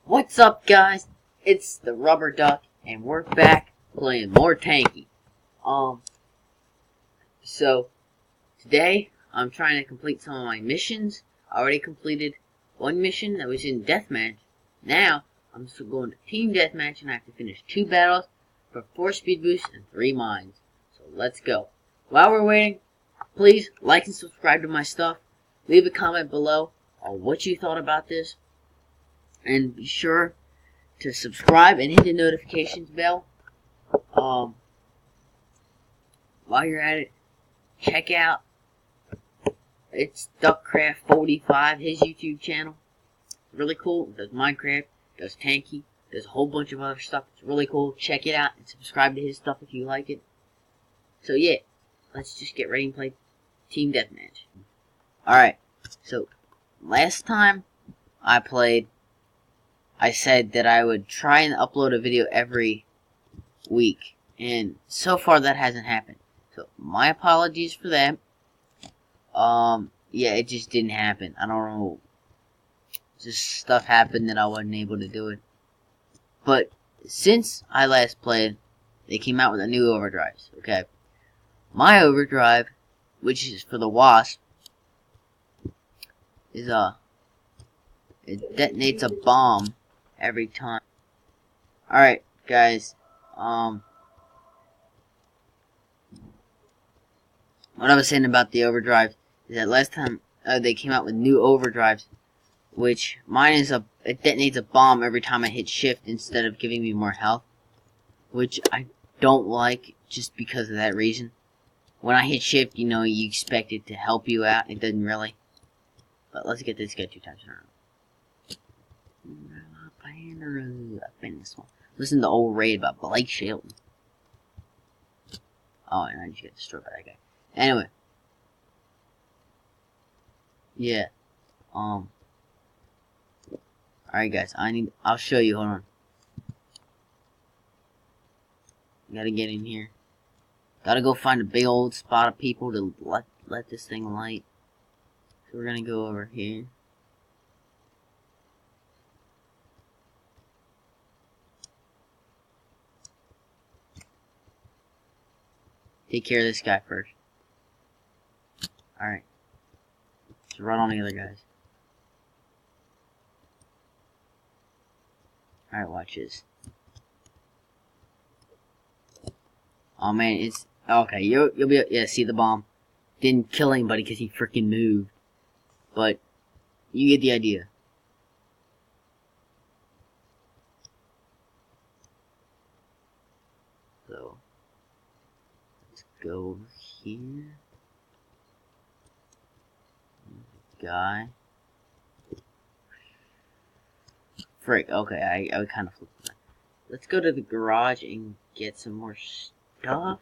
What's up, guys? It's the Rubber Duck, and we're back playing more tanky. So today I'm trying to complete some of my missions. I already completed one mission that was in deathmatch. Now I'm still going to team deathmatch, and I have to finish 2 battles for 4 speed boosts and 3 mines. So let's go. While we're waiting, please like and subscribe to my stuff. Leave a comment below on what you thought about this. And be sure to subscribe and hit the notifications bell. While you're at it, check out it's Duckcraft45, his YouTube channel. It's really cool. It does Minecraft, does tanky, does a whole bunch of other stuff. It's really cool. Check it out and subscribe to his stuff if you like it. So yeah, let's just get ready and play Team Deathmatch. Alright, so last time I played, I said that I would try and upload a video every week, and so far that hasn't happened. So my apologies for that. Yeah, it just didn't happen. I don't know. Just stuff happened that I wasn't able to do it. But since I last played, they came out with a new overdrives. Okay, my overdrive, which is for the Wasp, is it detonates a bomb every time. Alright, guys. What I was saying about the overdrive is that last time they came out with new overdrives, which mine is it detonates a bomb every time I hit shift instead of giving me more health, which I don't like just because of that reason. When I hit shift, you know, you expect it to help you out. It doesn't really. But let's get this guy 2 times in a row. I've been this one. Listen to old raid about Blake Shelton. Oh, and I just get destroyed by that guy. Anyway. Yeah. Alright, guys. I'll show you. Hold on. Gotta get in here. Gotta go find a big old spot of people to let this thing light. So we're gonna go over here. Take care of this guy first. Alright. Let's run on the other guys. Alright, watch this. Oh man, it's okay. You'll be, yeah. See the bomb didn't kill anybody because he freaking moved, but you get the idea. So let's go over here. Guy. Frick. Okay, I kind of flipped that. Let's go to the garage and get some more stuff.